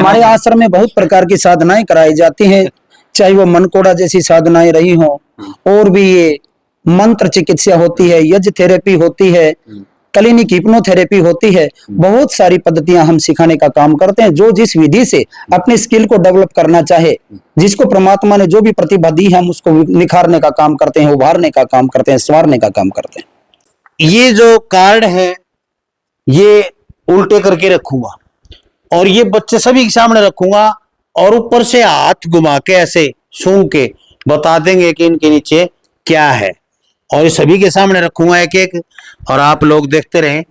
हमारे आश्रम में बहुत प्रकार की साधनाएं कराई जाती हैं, चाहे वो मनकोड़ा जैसी साधनाएं रही हों, और भी ये मंत्र चिकित्सा होती है, यज्ञ थेरेपी होती है, क्लिनिक हिप्नोथेरेपी होती है। बहुत सारी पद्धतियां हम सिखाने का काम करते हैं। जो जिस विधि से अपनी स्किल को डेवलप करना चाहे, जिसको परमात्मा ने जो भी प्रतिभा दी है, हम उसको निखारने का काम करते हैं, उभारने का काम करते हैं, संवारने का काम करते हैं। ये जो कार्ड है ये उल्टे करके रखूंगा और ये बच्चे सभी के सामने रखूंगा और ऊपर से हाथ घुमा के ऐसे सूंघ के बता देंगे कि इनके नीचे क्या है, और ये सभी के सामने रखूंगा एक एक, और आप लोग देखते रहें।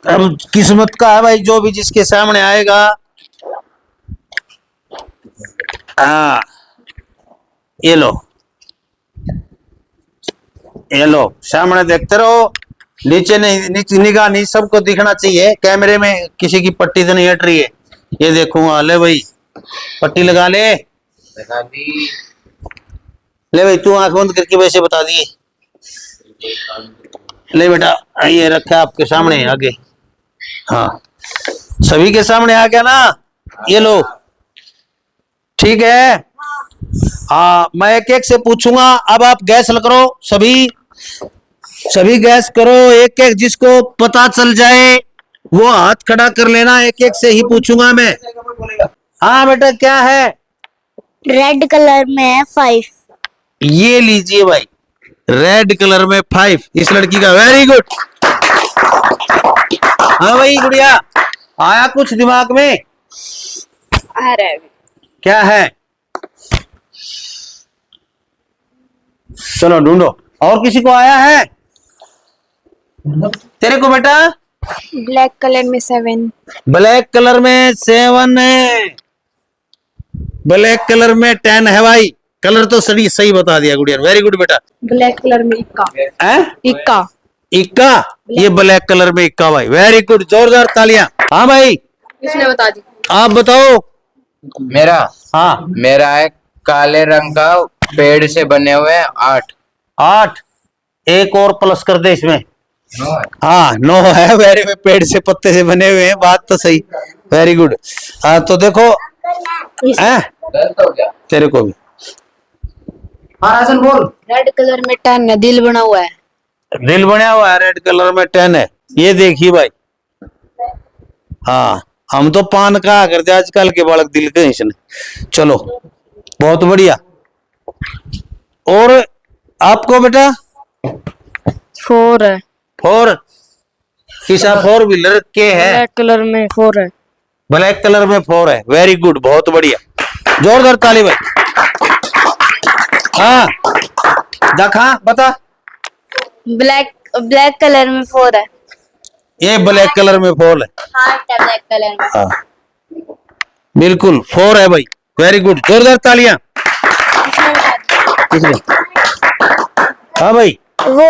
अब किस्मत का है भाई, जो भी जिसके सामने आएगा। हाँ ये लो, ये लो, सामने देखते रहो, नीचे नहीं, नीचे निगाह नहीं, सबको दिखना चाहिए। कैमरे में किसी की पट्टी तो नहीं हट रही है, ये देखूंगा। ले भाई पट्टी लगा ले, ले भाई तू आंख बंद करके वैसे बता दिए। ले बेटा ये रखा आपके सामने आगे। हाँ सभी के सामने आ गया ना, ये लो ठीक है। हाँ मैं एक एक से पूछूंगा, अब आप गैस करो, सभी गैस करो, एक एक जिसको पता चल जाए वो हाथ खड़ा कर लेना, एक एक से ही पूछूंगा मैं। हाँ बेटा क्या है? रेड कलर में है 5। ये लीजिए भाई, रेड कलर में 5 इस लड़की का, वेरी गुड। हाँ भाई गुड़िया, आया कुछ दिमाग में? आ रहा है। क्या है? चलो ढूंढो, और किसी को आया है? तेरे को बेटा? ब्लैक कलर में 7। ब्लैक कलर में 7 है, ब्लैक कलर में 10 है भाई। कलर तो सही बता दिया गुड़िया, वेरी गुड बेटा। ब्लैक कलर में इक्का। इक्का, ये ब्लैक कलर में इक्का भाई, वेरी गुड, जोरदार तालियां। हाँ भाई किसने बता दी? आप बताओ। मेरा? हाँ मेरा है काले रंग का, पेड़ से बने हुए 8। 8, एक और प्लस कर दे इसमें। हाँ 9 है, वेरी गुड, पेड़ से पत्ते से बने हुए हैं, बात तो सही, वेरी गुड। हाँ तो देखो तेरे को भी। हाँ राजन बोल। रेड कलर में 10 है, दिल बना हुआ है। दिल बना हुआ है, रेड कलर में 10 है, ये देखिए भाई। हाँ हम तो पान का करते आजकल के बालक दिल के इसने। चलो बहुत बढ़िया। और आपको बेटा? 4 है। 4 किसा 4 व्हीलर के है? ब्लैक कलर में 4 है। ब्लैक कलर में 4 है, वेरी गुड, बहुत बढ़िया, जोरदार ताली भाई। हाँ देखा बता। ब्लैक कलर में 4 है। ये ब्लैक कलर में 4 है। हार्ट है ब्लैक कलर में। हाँ बिल्कुल 4 है भाई, वेरी गुड, जोरदार तालियां। हाँ भाई वो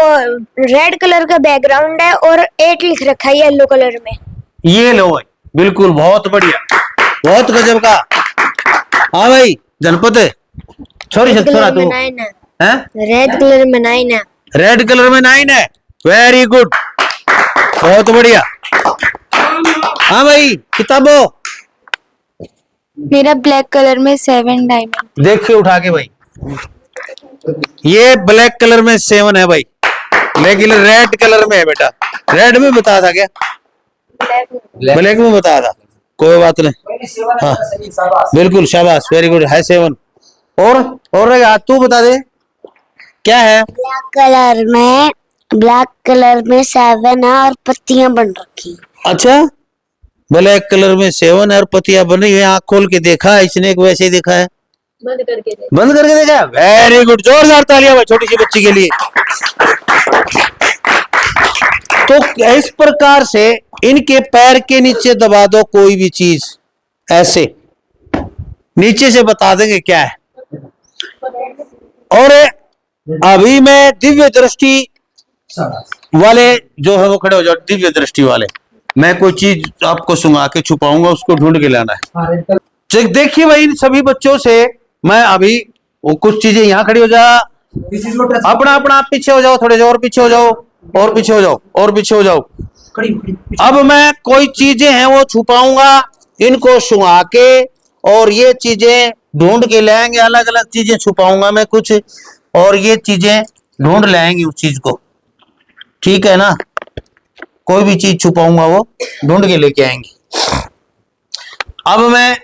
रेड कलर का बैकग्राउंड है और 8 लिख रखा है येलो कलर में। ये लो भाई, बिल्कुल बहुत बढ़िया, बहुत गजब का। हाँ भाई जनपद है, छोरी छोरा तू है। रेड कलर में 9 है। रेड कलर में 9 है, वेरी गुड, बहुत बढ़िया। हाँ भाई किताबों? मेरा ब्लैक कलर में 7 डायमंड। देखिए उठा के भाई, ये ब्लैक कलर में 7 है भाई, लेकिन रेड कलर में है बेटा। रेड में बताया था क्या? ब्लैक में बताया था, कोई बात नहीं। हाँ बिल्कुल शाबाश, वेरी गुड, है 7। और तू बता दे क्या है? ब्लैक कलर में 7 है और पत्तियां बन रखी। अच्छा ब्लैक कलर में 7 है और पत्तियां बनी हुई, आंख खोल के देखा है इसने, वैसे ही देखा है? बंद करके देखा, वेरी गुड, जोरदार तालियां भाई छोटी सी बच्ची के लिए। तो इस प्रकार से इनके पैर के नीचे दबा दो कोई भी चीज, ऐसे नीचे से बता देंगे क्या है। और अभी मैं दिव्य दृष्टि वाले जो है वो खड़े हो जाओ, दिव्य दृष्टि वाले। मैं कोई चीज आपको सुंघा के छुपाऊंगा, उसको ढूंढ के लाना है। देखिए भाई इन सभी बच्चों से मैं अभी वो कुछ चीजें यहाँ खड़ी हो जा, अपना अपना आप पीछे हो जाओ, थोड़े से और पीछे हो जाओ, और पीछे हो जाओ, और पीछे हो जाओ। अब मैं कोई चीजें हैं वो छुपाऊंगा, इनको सुंघा के, और ये चीजें ढूंढ के लाएंगे, अलग अलग चीजें छुपाऊंगा मैं कुछ, और ये चीजें ढूंढ लाएंगी उस चीज को, ठीक है ना। कोई भी चीज छुपाऊंगा वो ढूंढ के लेके आएंगी। अब मैं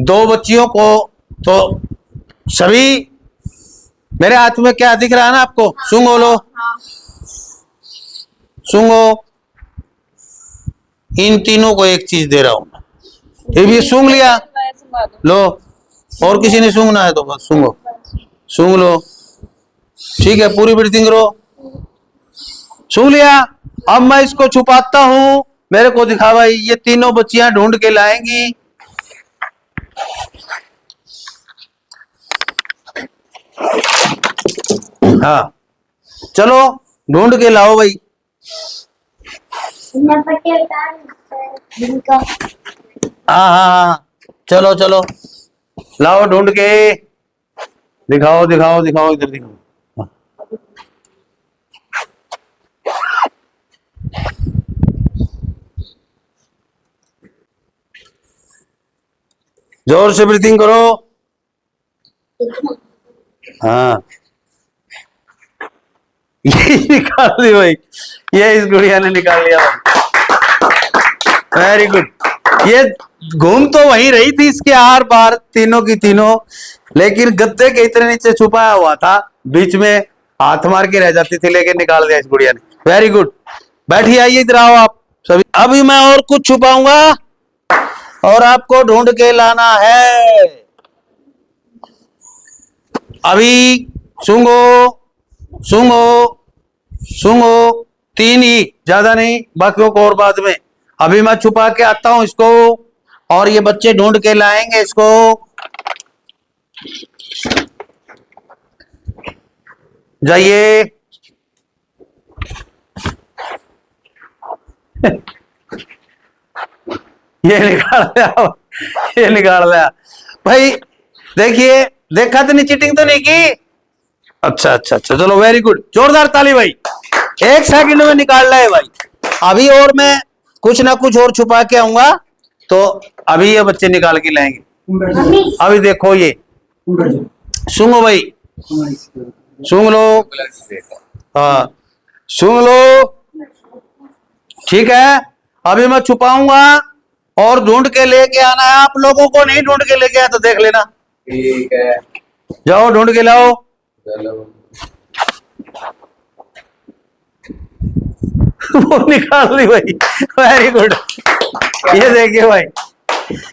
दो बच्चियों को, तो सभी मेरे हाथ में क्या दिख रहा है ना आपको, सूंघो लो, सूंघो। इन तीनों को एक चीज दे रहा हूं, ये भी सूंघ लिया, लो, और किसी ने सूंघना है तो बस सूंघो, सूंघ लो, ठीक है, पूरी ब्रीथिंग करो, सूंघ लिया। अब मैं इसको छुपाता हूं, मेरे को दिखा भाई, ये तीनों बच्चियां ढूंढ के लाएंगी। हाँ चलो ढूंढ के लाओ भाई। हाँ हाँ हाँ, चलो चलो लाओ ढूंढ के, दिखाओ दिखाओ दिखाओ, इधर दिखाओ। जोर से ब्रीथिंग करो। हाँ ये निकाल दी भाई, ये इस गुड़िया ने निकाल लिया भाई, वेरी गुड। ये घूम तो वहीं रही थी इसके आर पार, तीनों की तीनों, लेकिन गद्दे के इतने नीचे छुपाया हुआ था, बीच में हाथ मार के रह जाती थी, लेकिन निकाल दिया इस गुड़िया ने, वेरी गुड। बैठिए, आइए इधर आओ आप सभी। अभी मैं और कुछ छुपाऊंगा और आपको ढूंढ के लाना है। अभी सूंघो सूंघो सूंघो, तीन ही, ज्यादा नहीं, बाकियों को और बाद में। अभी मैं छुपा के आता हूं इसको, और ये बच्चे ढूंढ के लाएंगे इसको। जाइए ये निकाल लिया, ये निकाल लिया भाई। देखिए, देखा तो नहीं, चीटिंग तो नहीं की। अच्छा अच्छा अच्छा, चलो वेरी गुड, जोरदार ताली भाई। 1 सेकंड में निकाल रहा है भाई। अभी और मैं कुछ ना कुछ और छुपा के आऊंगा, तो अभी ये बच्चे निकाल के लाएंगे। अभी देखो, ये सूंघो भाई, सूंघ लो, हाँ सूंघ लो, ठीक है। अभी मैं छुपाऊंगा और ढूंढ के लेके आना है। आप लोगों को नहीं ढूंढ के लेके आया तो देख लेना, ठीक है, जाओ ढूंढ के लाओ। चलो। वो निकाल ली भाई, वेरी गुड। ये देखिए भाई,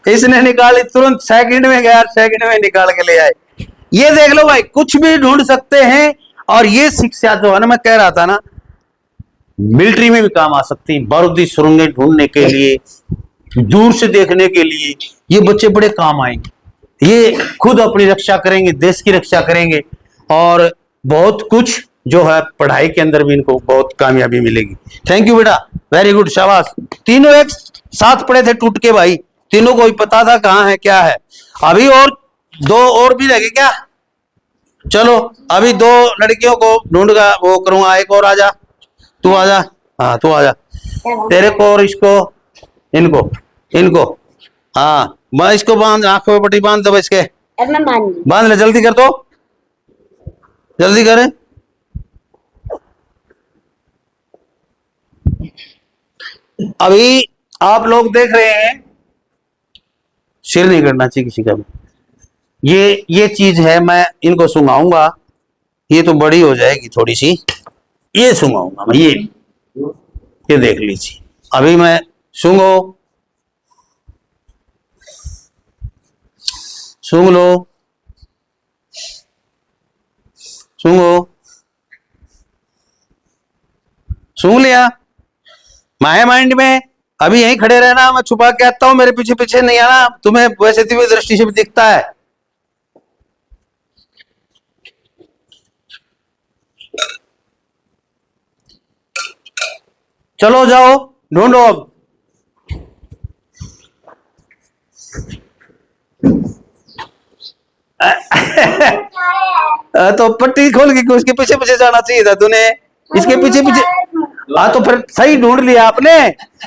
इसने निकाली तुरंत, सेकंड में गया, सेकंड में निकाल के ले आए। ये देख लो भाई, कुछ भी ढूंढ सकते हैं। और ये शिक्षा जो है ना, मैं कह रहा था ना, मिलिट्री में भी काम आ सकती है, बारूदी सुरंगें ढूंढने के लिए, दूर से देखने के लिए, ये बच्चे बड़े काम आएंगे। ये खुद अपनी रक्षा करेंगे, देश की रक्षा करेंगे, और बहुत कुछ जो है पढ़ाई के अंदर भी इनको बहुत कामयाबी मिलेगी। थैंक यू बेटा, वेरी गुड, शाबाश। तीनों एक साथ पड़े थे टूट के भाई, तीनों को ही पता था कहाँ है क्या है। अभी और दो और भी लगे क्या? चलो अभी 2 लड़कियों को ढूंढगा वो करूंगा। एक और आजा, तू आजा, हाँ तू आजा, तेरे को और इसको, इनको इनको, हाँ मैं इसको बांध, आंखों में पट्टी बांध दो इसके, बांध ले, जल्दी कर दो, जल्दी करे। अभी आप लोग देख रहे हैं, सिर नहीं करना चाहिए किसी का भी। ये चीज है, मैं इनको सुंघाऊंगा, ये तो बड़ी हो जाएगी थोड़ी सी, ये सुंघाऊंगा मैं, ये देख लीजिए। अभी मैं सूंघो, सूंघ लो, सूंघो, सूंघ लिया, माया माइंड में। अभी यहीं खड़े रहना, मैं छुपा के आता हूं, मेरे पीछे पीछे नहीं आना। तुम्हें वैसे दिव्य दृष्टि से भी दिखता है। चलो जाओ ढूंढो अब। तो पट्टी खोल के उसके पीछे पीछे जाना चाहिए था तूने, इसके पीछे पीछे। हाँ तो फिर सही ढूंढ लिया आपने,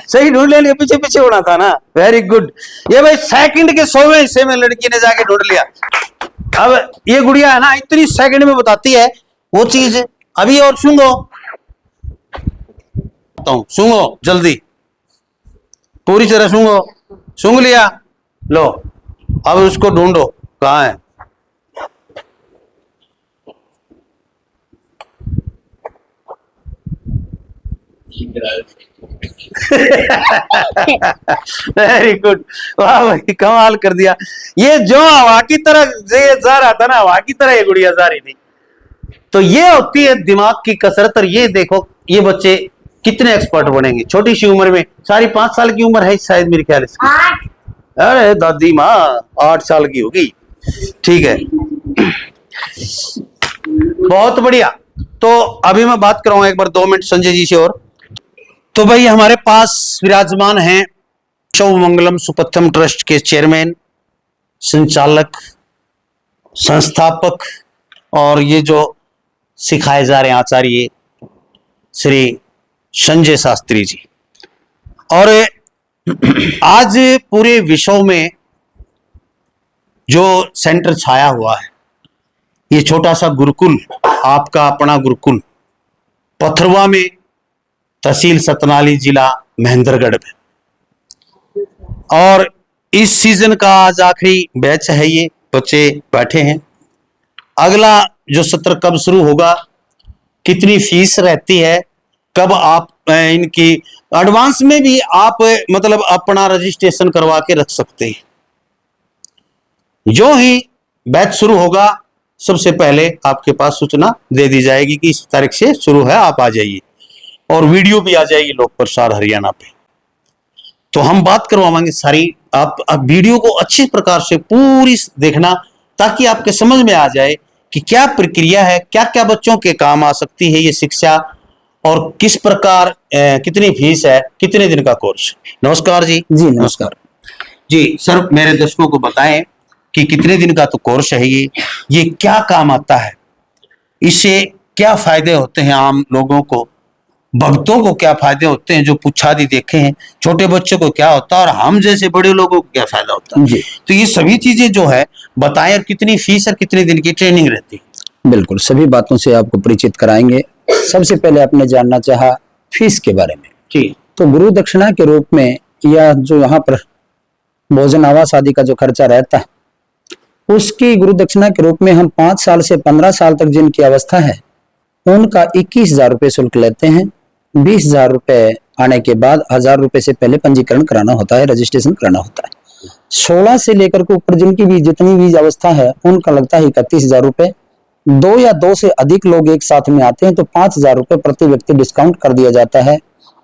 सही ढूंढ लिया, पीछे पीछे होना था ना। Very good. ये भाई सेकंड के 100वें हिस्से में लड़की ने जाके ढूंढ लिया। अब ये गुड़िया है ना, इतनी सेकंड में बताती है वो चीज। अभी और सुनो, सुनो जल्दी, पूरी तरह सुनो। सुन लिया, लो अब उसको ढूंढो कहाँ है। वेरी गुड, वाह भाई कमाल कर दिया। ये जो हवा की तरह जा रहा था ना, हवा की तरह ये गुड़िया जा रही थी। तो ये होती है दिमाग की कसरत। और ये देखो ये बच्चे कितने एक्सपर्ट बनेंगे छोटी सी उम्र में। सारी 5 साल की उम्र है शायद मेरे ख्याल से। अरे दादी माँ 8 साल की होगी, ठीक है। बहुत बढ़िया। तो अभी मैं बात कराऊंगा एक बार 2 मिनट संजय जी से और। तो भाई हमारे पास विराजमान हैं शवमंगलम सुपथम ट्रस्ट के चेयरमैन, संचालक, संस्थापक और ये जो सिखाए जा रहे हैं आचार्य श्री संजय शास्त्री जी। और आज पूरे विश्व में जो सेंटर छाया हुआ है, ये छोटा सा गुरुकुल, आपका अपना गुरुकुल पथरवा में, तहसील सतनाली, जिला महेंद्रगढ़ में। और इस सीजन का आज आखिरी बैच है, ये बच्चे बैठे हैं। अगला जो सत्र कब शुरू होगा, कितनी फीस रहती है, कब आप इनकी एडवांस में भी आप मतलब अपना रजिस्ट्रेशन करवा के रख सकते हैं। जो ही बैच शुरू होगा सबसे पहले आपके पास सूचना दे दी जाएगी कि इस तारीख से शुरू है, आप आ जाइए। और वीडियो भी आ जाएगी लोक प्रसार हरियाणा पे। तो हम बात करवाएंगे सारी, आप वीडियो को अच्छी प्रकार से पूरी देखना ताकि आपके समझ में आ जाए कि क्या प्रक्रिया है, क्या क्या बच्चों के काम आ सकती है ये शिक्षा, और किस प्रकार कितनी फीस है, कितने दिन का कोर्स। नमस्कार जी। जी नमस्कार जी। सर मेरे दर्शकों को बताएं कि कितने दिन का तो कोर्स है ये क्या काम आता है, इससे क्या फायदे होते हैं आम लोगों को, भक्तों को क्या फायदे होते हैं जो पुच्छादी देखे हैं, छोटे बच्चों को क्या होता है और हम जैसे बड़े लोगों को क्या फायदा होता है। तो ये सभी चीजें जो है बताएं, और कितनी फीस और कितने दिन की ट्रेनिंग रहती है। बिल्कुल सभी बातों से आपको परिचित कराएंगे। सबसे पहले आपने जानना चाहा फीस के बारे में। ठीक। तो गुरु दक्षिणा के रूप में या जो यहाँ पर भोजन आवास आदि का जो खर्चा रहता है, उसकी गुरु दक्षिणा के रूप में हम 5 साल से 15 साल तक जिनकी अवस्था है उनका 21,000 रुपये शुल्क लेते हैं। 20,000 रुपये आने के बाद 1,000 रुपये से पहले पंजीकरण कराना होता है, रजिस्ट्रेशन कराना होता है। 16 से लेकर के ऊपर जिनकी भी जितनी भी अवस्था है उनका लगता है 31,000 रुपये। 2 या 2 से अधिक लोग एक साथ में आते हैं तो 5,000 रुपये प्रति व्यक्ति डिस्काउंट कर दिया जाता है।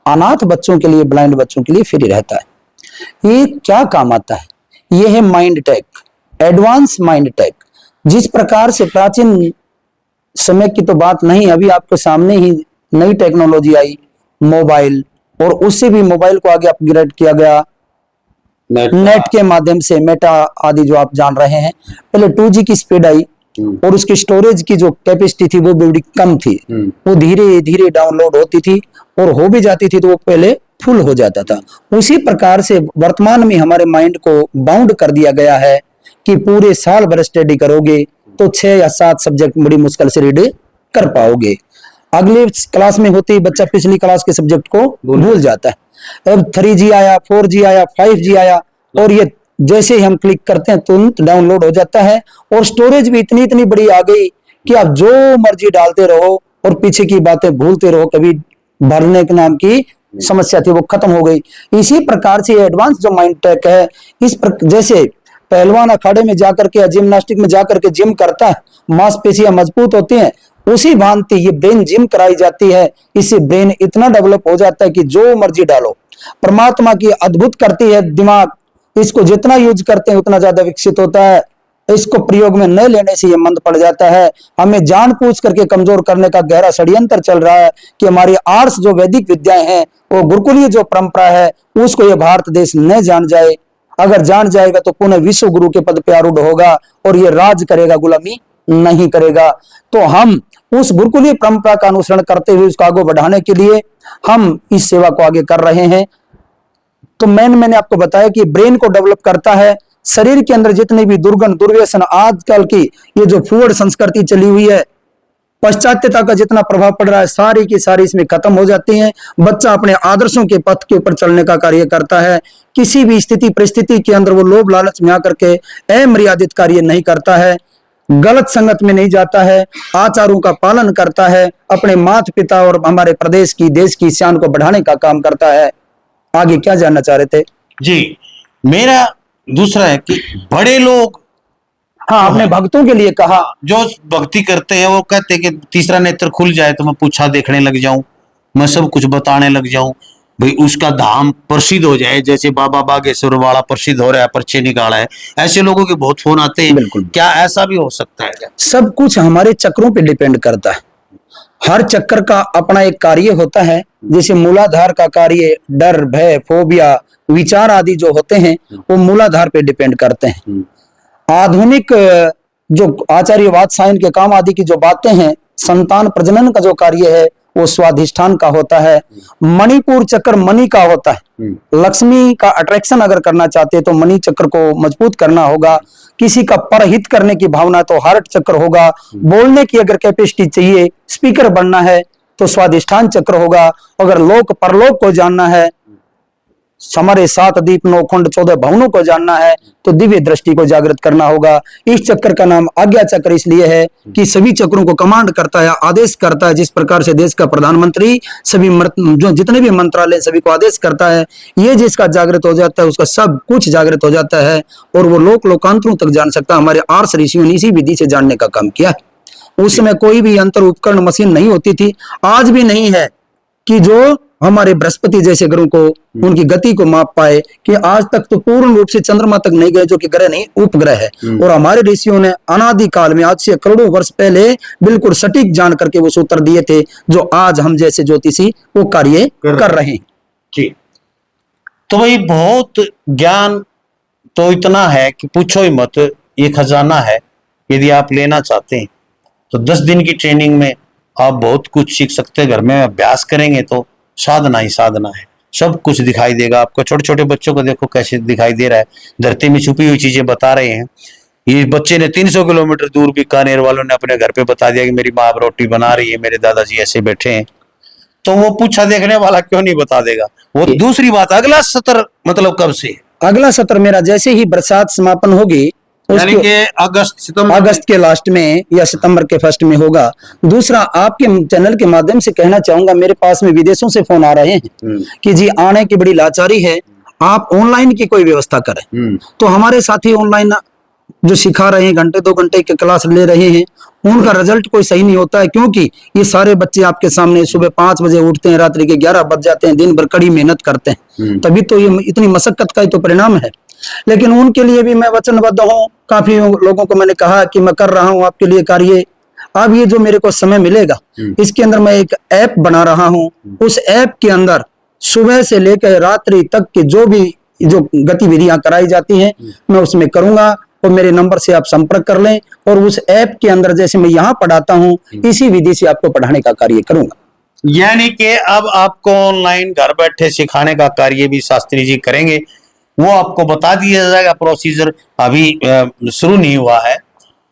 अनाथ बच्चों के लिए, ब्लाइंड बच्चों के लिए फ्री रहता है। ये क्या काम आता है, ये है mind tech, advance mind tech. जिस प्रकार से प्राचीन समय की तो बात नहीं, अभी आपके सामने ही नई टेक्नोलॉजी आई मोबाइल, और उससे भी मोबाइल को आगे अपग्रेड किया गया नेट के माध्यम से, मेटा आदि जो आप जान रहे हैं। पहले 2G की स्पीड आई और उसकी स्टोरेज की जो कैपेसिटी थी वो बड़ी कम थी, वो धीरे धीरे डाउनलोड होती थी और हो भी जाती थी तो वो पहले फुल हो जाता था। उसी प्रकार से वर्तमान में हमारे माइंड को बाउंड कर दिया गया है कि पूरे साल भर स्टडी करोगे तो 6 या 7 सब्जेक्ट बड़ी मुश्किल से रीड कर पाओगे। अगले क्लास में होते ही बच्चा पिछली क्लास के सब्जेक्ट को भूल जाता है। अब 3G आया, 4G आया, 5G आया, और ये जैसे ही हम क्लिक करते हैं तुरंत डाउनलोड हो जाता है। और स्टोरेज भी इतनी बड़ी आ गई कि आप जो मर्जी डालते रहो और पीछे की बातें भूलते रहो, कभी भरने के नाम की समस्या थी वो खत्म हो गई। इसी प्रकार से एडवांस जो माइंड टेक है, जैसे पहलवान अखाड़े में जाकर के, जिम्नास्टिक में जाकर के जिम करता है, मांसपेशियां मजबूत होती हैं, उसी भांति ये ब्रेन जिम कराई जाती है। इससे ब्रेन इतना डेवलप हो जाता है कि जो मर्जी डालो। परमात्मा की अद्भुत करती है दिमाग, इसको जितना यूज करते हैं उतना ज्यादा विकसित होता है। इसको प्रयोग में न लेने से ये मंद पड़ जाता है। हमें जानबूझ करके कमजोर करने का गहरा षड्यंत्र चल रहा है कि हमारी आर्ट्स जो वैदिक विद्याएं हैं, वो गुरुकुलीय जो परंपरा है, उसको ये भारत देश न जान जाए। अगर जान जाएगा तो पुनः विश्व गुरु के पद पे आरूढ़ होगा और ये राज करेगा, गुलामी नहीं करेगा। तो हम उस गुरुकुलीय परंपरा का अनुसरण करते हुए उसको आगे बढ़ाने के लिए हम इस सेवा को आगे कर रहे हैं। तो मैंने आपको बताया कि ब्रेन को डेवलप करता है, शरीर के अंदर जितने भी दुर्गंध दुर्व्यसन आजकल की ये जो फूड संस्कृति चली हुई है, पाश्चात्यता का जितना प्रभाव पड़ रहा है, सारी की सारी इसमें खत्म हो जाती है। बच्चा अपने आदर्शों के पथ के ऊपर चलने का कार्य करता है। किसी भी स्थिति परिस्थिति के अंदर वो लोभ लालच में आकर के अमर्यादित कार्य नहीं करता है, गलत संगत में नहीं जाता है, आचारों का पालन करता है, अपने माता पिता और हमारे प्रदेश की देश की शान को बढ़ाने का काम करता है। आगे क्या जानना चाह रहे थे जी? मेरा दूसरा है कि बड़े लोग, हाँ, आपने भक्तों के लिए कहा, जो भक्ति करते हैं वो कहते हैं कि तीसरा नेत्र खुल जाए तो मैं पूछा देखने लग जाऊं, मैं सब कुछ बताने लग जाऊं, भाई उसका धाम प्रसिद्ध हो जाए, जैसे बाबा बागेश्वर वाला प्रसिद्ध हो रहा है, पर्चे निकाला है। ऐसे लोगों के बहुत फोन आते हैं। बिल्कुल। क्या ऐसा भी हो सकता है क्या? सब कुछ हमारे चक्रों पे डिपेंड करता है। हर चक्कर का अपना एक कार्य होता है। जैसे मूलाधार का कार्य डर, भय, फोबिया, विचार आदि जो होते हैं वो मूलाधार पे डिपेंड करते हैं। आधुनिक जो आचार्य वात्सायन के काम आदि की जो बातें हैं, संतान प्रजनन का जो कार्य है वो स्वाधिष्ठान का होता है। मणिपुर चक्र मणि का होता है। लक्ष्मी का अट्रैक्शन अगर करना चाहते हैं तो मणि चक्र को मजबूत करना होगा। किसी का परहित करने की भावना तो हार्ट चक्र होगा। बोलने की अगर कैपेसिटी चाहिए, स्पीकर बनना है तो स्वाधिष्ठान चक्र होगा। अगर लोक परलोक को जानना है, हमारे 7 दीप 9 खंड 14 भवनों को जानना है तो दिव्य दृष्टि को जागृत करना होगा। इस चक्र का नाम आज्ञा चक्र इसलिए है कि सभी चक्रों को कमांड करता है, आदेश करता है। जिस प्रकार से देश का प्रधानमंत्री सभी जो जितने भी मंत्रालय सभी को आदेश करता है, ये जिसका जागृत हो जाता है उसका सब कुछ जागृत हो जाता है और वो लोकांतरों तक जान सकता है। हमारे आर्ष ऋषियों ने इसी विधि से जानने का काम किया है। उस समय कोई भी यंत्र उपकरण मशीन नहीं होती थी, आज भी नहीं है कि जो हमारे बृहस्पति जैसे ग्रहों को उनकी गति को माप पाए। कि आज तक तो पूर्ण रूप से चंद्रमा तक नहीं गए, जो कि ग्रह नहीं उपग्रह है। और हमारे ऋषियों ने अनादि काल में, आज से करोड़ों वर्ष पहले बिल्कुल सटीक जान करके वो सूत्र दिए थे, जो आज हम जैसे ज्योतिषी वो कार्य कर रहे हैं। जी, तो भाई बहुत ज्ञान तो इतना है कि पूछो ही मत। ये खजाना है। यदि आप लेना चाहते हैं तो 10 दिन की ट्रेनिंग में आप बहुत कुछ सीख सकते हैं। घर में अभ्यास करेंगे तो साधना ही साधना है, सब कुछ दिखाई देगा आपको। छोटे छोटे बच्चों को देखो कैसे दिखाई दे रहा है, धरती में छुपी हुई चीजें बता रहे हैं। ये बच्चे ने 300 किलोमीटर दूर बीकानेर वालों ने अपने घर पे बता दिया कि मेरी माँ रोटी बना रही है, मेरे दादाजी ऐसे बैठे हैं। तो वो पूछा देखने वाला क्यों नहीं बता देगा? वो दूसरी बात, अगला सत्र मतलब कब से? अगला सत्र मेरा जैसे ही बरसात समापन होगी, यानी कि अगस्त के लास्ट में या सितंबर के फर्स्ट में होगा। दूसरा, आपके चैनल के माध्यम से कहना चाहूंगा, मेरे पास में विदेशों से फोन आ रहे हैं कि जी आने की बड़ी लाचारी है, आप ऑनलाइन की कोई व्यवस्था करें। तो हमारे साथी ऑनलाइन जो सिखा रहे हैं, घंटे 2 घंटे की क्लास ले रहे हैं, उनका रिजल्ट कोई सही नहीं होता है। क्योंकि ये सारे बच्चे आपके सामने सुबह 5 बजे उठते हैं, रात्रि के 11 बज जाते हैं, दिन भर कड़ी मेहनत करते हैं, तभी तो ये इतनी मशक्कत का ही तो परिणाम है। लेकिन उनके लिए भी मैं वचनबद्ध हूँ। काफी लोगों को मैंने कहा कि मैं कर रहा हूँ आपके लिए कार्य। अब ये जो मेरे को समय मिलेगा, इसके अंदर मैं एक ऐप बना रहा हूँ। उस ऐप के अंदर सुबह से लेकर रात्रि तक की जो गतिविधियां कराई जाती हैं, मैं उसमें करूंगा। और मेरे नंबर से आप संपर्क कर लें और उस ऐप के अंदर जैसे मैं यहाँ पढ़ाता हूँ, इसी विधि से आपको पढ़ाने का कार्य करूंगा। यानी कि अब आपको ऑनलाइन घर बैठे सिखाने का कार्य भी शास्त्री जी करेंगे। वो आपको बता दिया जाएगा। प्रोसीजर अभी शुरू नहीं हुआ है,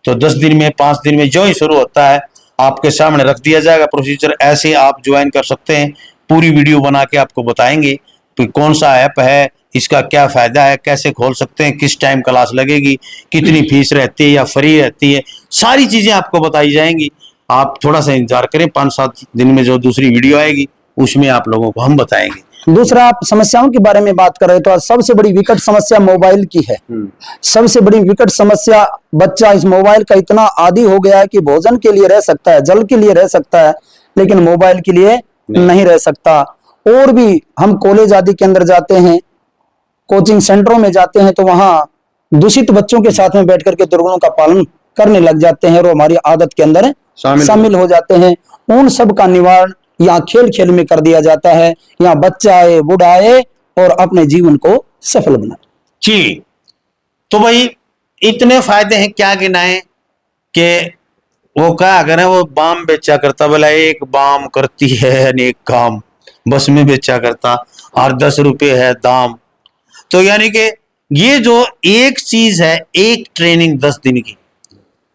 तो 10 दिन में 5 दिन में जो ही शुरू होता है आपके सामने रख दिया जाएगा प्रोसीजर। ऐसे आप ज्वाइन कर सकते हैं। पूरी वीडियो बना के आपको बताएंगे कि कौन सा ऐप है, इसका क्या फायदा है, कैसे खोल सकते हैं, किस टाइम क्लास लगेगी, कितनी फीस रहती है या फ्री रहती है, सारी चीजें आपको बताई जाएंगी। आप थोड़ा सा इंतजार करें, 5-7 दिन में जो दूसरी वीडियो आएगी उसमें आप लोगों को हम बताएंगे। दूसरा, आप समस्याओं के बारे में बात कर रहे तो सबसे बड़ी विकट समस्या मोबाइल की है। सबसे बड़ी विकट समस्या, बच्चा इस मोबाइल का इतना आदी हो गया है कि भोजन के लिए रह सकता है, जल के लिए रह सकता है, लेकिन मोबाइल के लिए नहीं रह सकता। और भी हम कॉलेज आदि के अंदर जाते हैं, कोचिंग सेंटरों में जाते हैं, तो वहां दूषित बच्चों के साथ में बैठ करके दुर्गुणों का पालन करने लग जाते हैं और हमारी आदत के अंदर शामिल हो जाते हैं। उन सब का निवारण यहाँ खेल खेल में कर दिया जाता है। यहाँ बच्चा आए, बूढ़ा आए और अपने जीवन को सफल बनाए। जी, तो भाई इतने फायदे हैं, क्या गिनाएं कि वो क्या करें, वो बाम बेचा करता, बोला एक बाम करती है अनेक काम, बस में बेचा करता और 10 रुपए है दाम। तो यानी कि ये जो एक चीज है, एक ट्रेनिंग 10 दिन की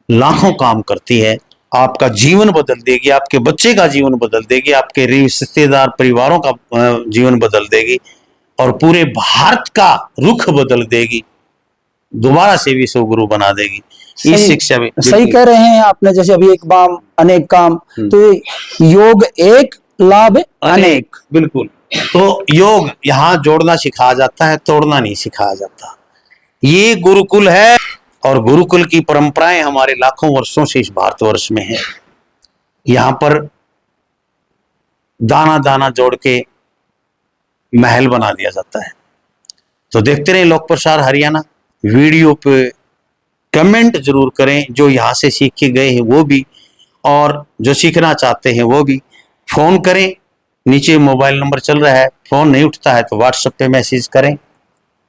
लाखों काम करती है, आपका जीवन बदल देगी, आपके बच्चे का जीवन बदल देगी, आपके रिश्तेदार परिवारों का जीवन बदल देगी और पूरे भारत का रुख बदल देगी, दोबारा से विश्व गुरु बना देगी। इस शिक्षा में सही कह रहे हैं आपने, जैसे अभी एक बाम अनेक काम, तो योग एक लाभ अनेक। बिल्कुल। तो योग यहाँ जोड़ना सिखाया जाता है, तोड़ना नहीं सिखाया जाता। ये गुरुकुल है और गुरुकुल की परंपराएं हमारे लाखों वर्षों से इस भारतवर्ष में है। यहाँ पर दाना दाना जोड़ के महल बना दिया जाता है। तो देखते रहे लोक प्रसार हरियाणा, वीडियो पे कमेंट जरूर करें, जो यहाँ से सीख के गए हैं वो भी, और जो सीखना चाहते हैं वो भी। फोन करें, नीचे मोबाइल नंबर चल रहा है, फोन नहीं उठता है तो व्हाट्सएप पे मैसेज करें।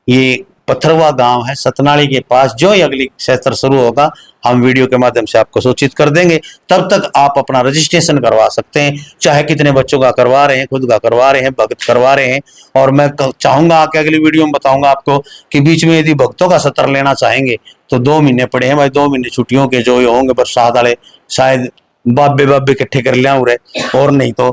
ये पत्थरवा गांव है सतनाली के पास, जो ही अगली सत्र शुरू होगा हम वीडियो के माध्यम से आपको सूचित कर देंगे। तब तक आप अपना रजिस्ट्रेशन करवा सकते हैं, चाहे कितने बच्चों का करवा रहे हैं, खुद का करवा रहे हैं, भक्त करवा रहे हैं। और मैं चाहूंगा कि अगली वीडियो में बताऊंगा आपको कि बीच में यदि भक्तों का सत्र लेना चाहेंगे तो 2 महीने पड़े हैं भाई, 2 महीने छुट्टियों के जो होंगे बरसात वाले, शायद बाबे बाबे इकट्ठे कर लिया और नहीं तो